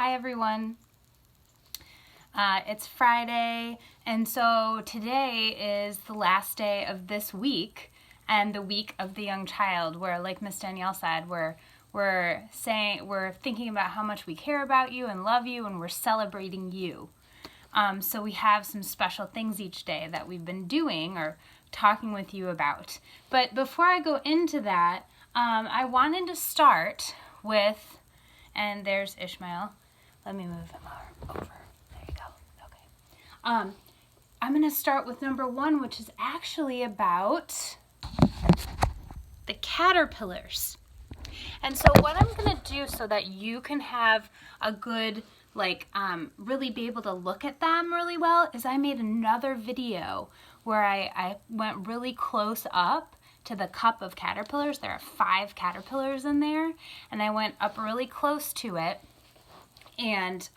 Hi everyone. It's Friday, and so today is the last day of this week and the week of the young child, where, like Miss Danielle said, we're thinking about how much we care about you and love you, and we're celebrating you. So we have some special things each day that we've been doing or talking with you about. But before I go into that, I wanted to start with, and there's Ishmael. Let me move him over. There you go. Okay. I'm going to start with number 1, which is actually about the caterpillars. And so what I'm going to do so that you can have a good, really be able to look at them really well, is I made another video where I went really close up to the cup of caterpillars. There are 5 caterpillars in there, and I went up really close to it and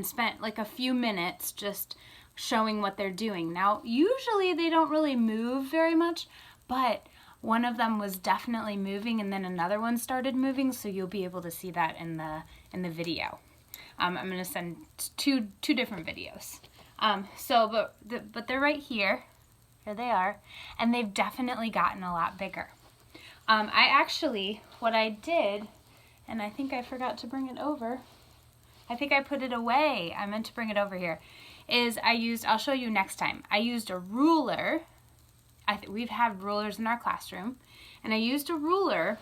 spent like a few minutes just showing what they're doing. Now, usually they don't really move very much, but one of them was definitely moving, and then another one started moving, so you'll be able to see that in the video. I'm going to send two different videos. But they're right here. Here they are, and they've definitely gotten a lot bigger. What I did, and I think I forgot to bring it over. I think I put it away. I meant to bring it over here. I'll show you next time. I used a ruler. We've had rulers in our classroom, and I used a ruler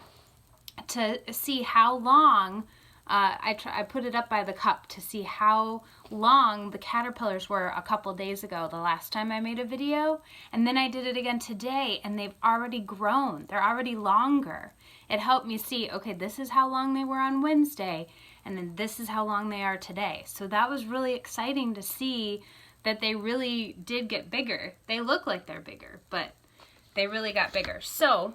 to see how long, I put it up by the cup to see how long the caterpillars were a couple days ago, the last time I made a video, and then I did it again today, and they've already grown. They're already longer. It helped me see, okay, this is how long they were on Wednesday, and then this is how long they are today. So that was really exciting to see that they really did get bigger. They look like they're bigger, but they really got bigger. So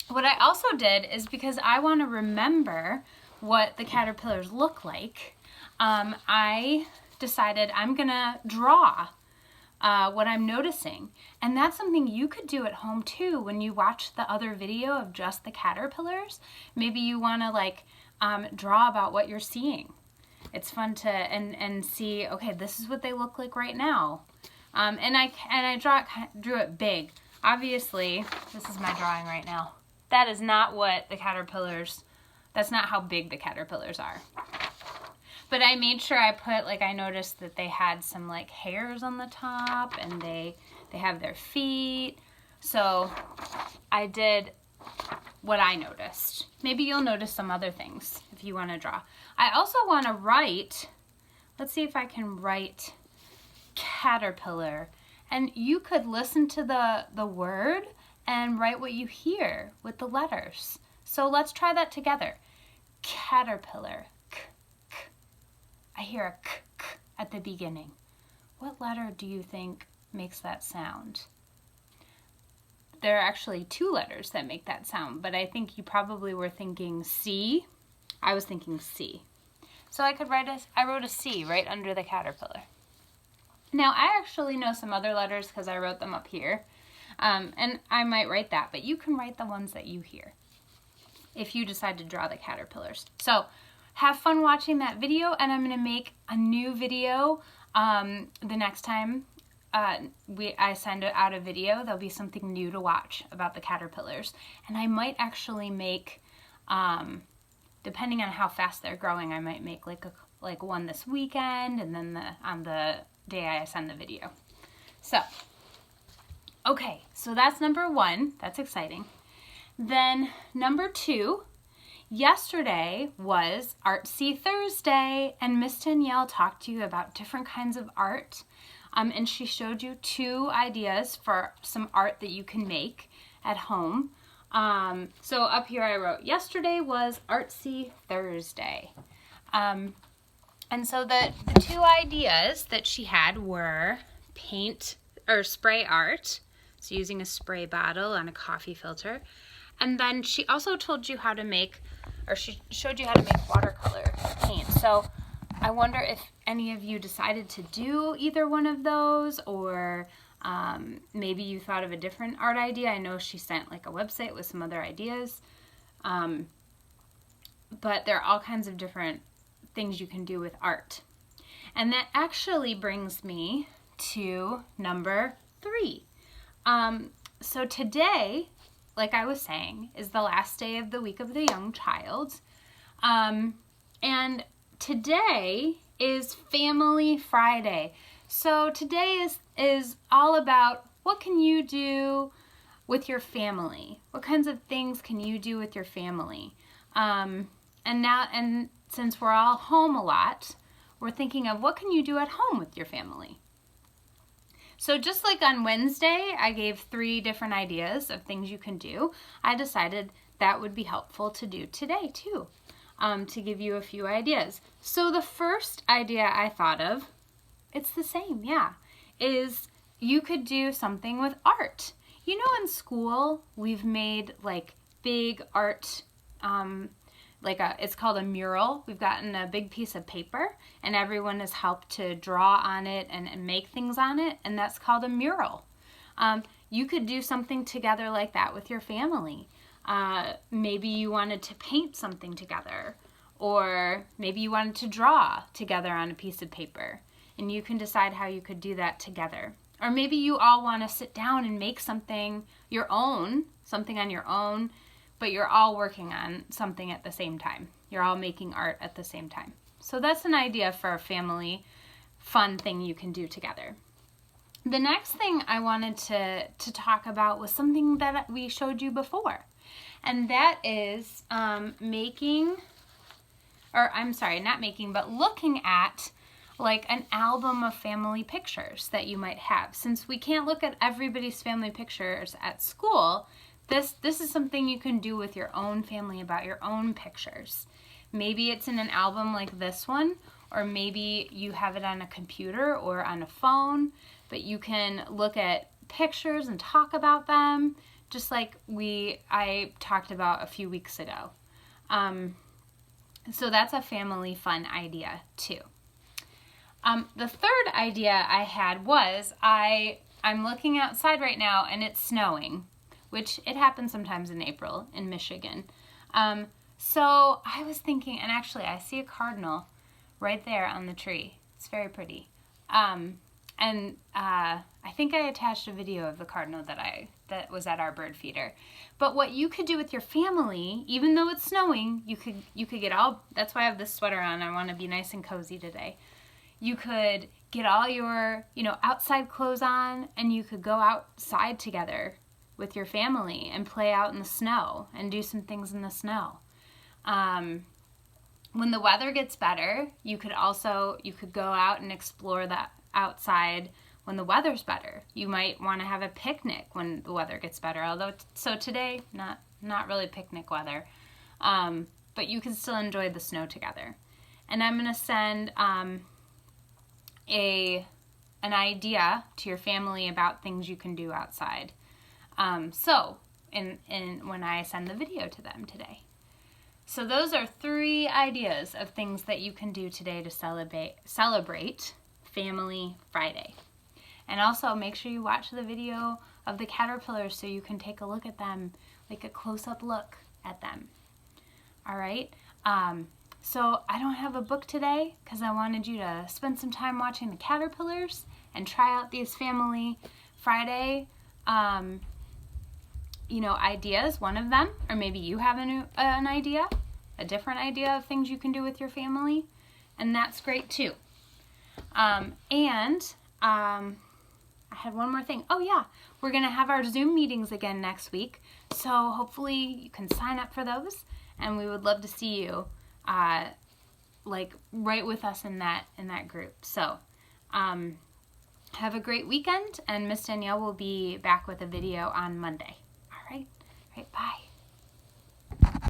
what I also did is, because I want to remember what the caterpillars look like, I decided I'm gonna draw what I'm noticing. And that's something you could do at home too. When you watch the other video of just the caterpillars, maybe you want to draw about what you're seeing. It's fun to and see, okay, this is what they look like right now. And I drew it big. Obviously, this is my drawing right now. That is not what the caterpillars, that's not how big the caterpillars are. But I made sure I noticed that they had some hairs on the top, and they have their feet. So I did what I noticed. Maybe you'll notice some other things if you want to draw. I also want to write, let's see if I can write caterpillar. And you could listen to the word and write what you hear with the letters. So let's try that together. Caterpillar. K, k. I hear a k, k at the beginning. What letter do you think makes that sound? There are actually 2 letters that make that sound, but I think you probably were thinking C. I was thinking C. So I wrote a C right under the caterpillar. Now, I actually know some other letters because I wrote them up here, and I might write that, but you can write the ones that you hear if you decide to draw the caterpillars. So have fun watching that video, and I'm going to make a new video the next time I send out a video. There'll be something new to watch about the caterpillars, and I might actually make, depending on how fast they're growing, I might make like one this weekend, and then on the day I send the video. So, okay, so that's number 1. That's exciting. Then number 2, yesterday was Artsy Thursday, and Miss Danielle talked to you about different kinds of art, and she showed you 2 ideas for some art that you can make at home. So up here I wrote, yesterday was Artsy Thursday. And so the 2 ideas that she had were paint or spray art, so using a spray bottle on a coffee filter. And then she also told you how to make, or she showed you how to make watercolor paint. So I wonder if any of you decided to do either one of those, or maybe you thought of a different art idea. I know she sent a website with some other ideas. But there are all kinds of different things you can do with art. And that actually brings me to number 3. So today, like I was saying, is the last day of the week of the young child. And today is Family Friday. So today is all about what can you do with your family? What kinds of things can you do with your family? And since we're all home a lot, we're thinking of what can you do at home with your family? So just like on Wednesday, I gave 3 different ideas of things you can do. I decided that would be helpful to do today too, to give you a few ideas. So the first idea I thought of, it's the same, yeah, is you could do something with art. You know, in school, we've made like big art, it's called a mural. We've gotten a big piece of paper and everyone has helped to draw on it and make things on it, and that's called a mural. You could do something together like that with your family. Maybe you wanted to paint something together, or maybe you wanted to draw together on a piece of paper, and you can decide how you could do that together. Or maybe you all want to sit down and make something something on your own, but you're all working on something at the same time. You're all making art at the same time. So that's an idea for a family fun thing you can do together. The next thing I wanted to talk about was something that we showed you before. And that is looking at like an album of family pictures that you might have. Since we can't look at everybody's family pictures at school, this is something you can do with your own family about your own pictures. Maybe it's in an album like this one, or maybe you have it on a computer or on a phone, but you can look at pictures and talk about them, just like I talked about a few weeks ago. So that's a family fun idea too. The third idea I had was I'm looking outside right now and it's snowing, which it happens sometimes in April in Michigan. So I was thinking, and actually I see a cardinal right there on the tree. It's very pretty. I think I attached a video of the cardinal that was at our bird feeder. But what you could do with your family, even though it's snowing, you could get that's why I have this sweater on. I want to be nice and cozy today. You could get all your, outside clothes on, and you could go outside together with your family and play out in the snow and do some things in the snow. When the weather gets better, you could go out and explore that outside when the weather's better. You might want to have a picnic when the weather gets better, so today, not really picnic weather, but you can still enjoy the snow together. And I'm going to send an idea to your family about things you can do outside. When I send the video to them today. So those are 3 ideas of things that you can do today to celebrate Family Friday. And also make sure you watch the video of the caterpillars so you can take a look at them, like a close-up look at them. All right? So I don't have a book today because I wanted you to spend some time watching the caterpillars and try out these Family Friday ideas, one of them, or maybe you have an idea, a different idea of things you can do with your family, and that's great too. I had one more thing. Oh yeah, we're going to have our Zoom meetings again next week, so hopefully you can sign up for those, and we would love to see you right with us in that group. So have a great weekend, and Miss Danielle will be back with a video on Monday. All right, bye.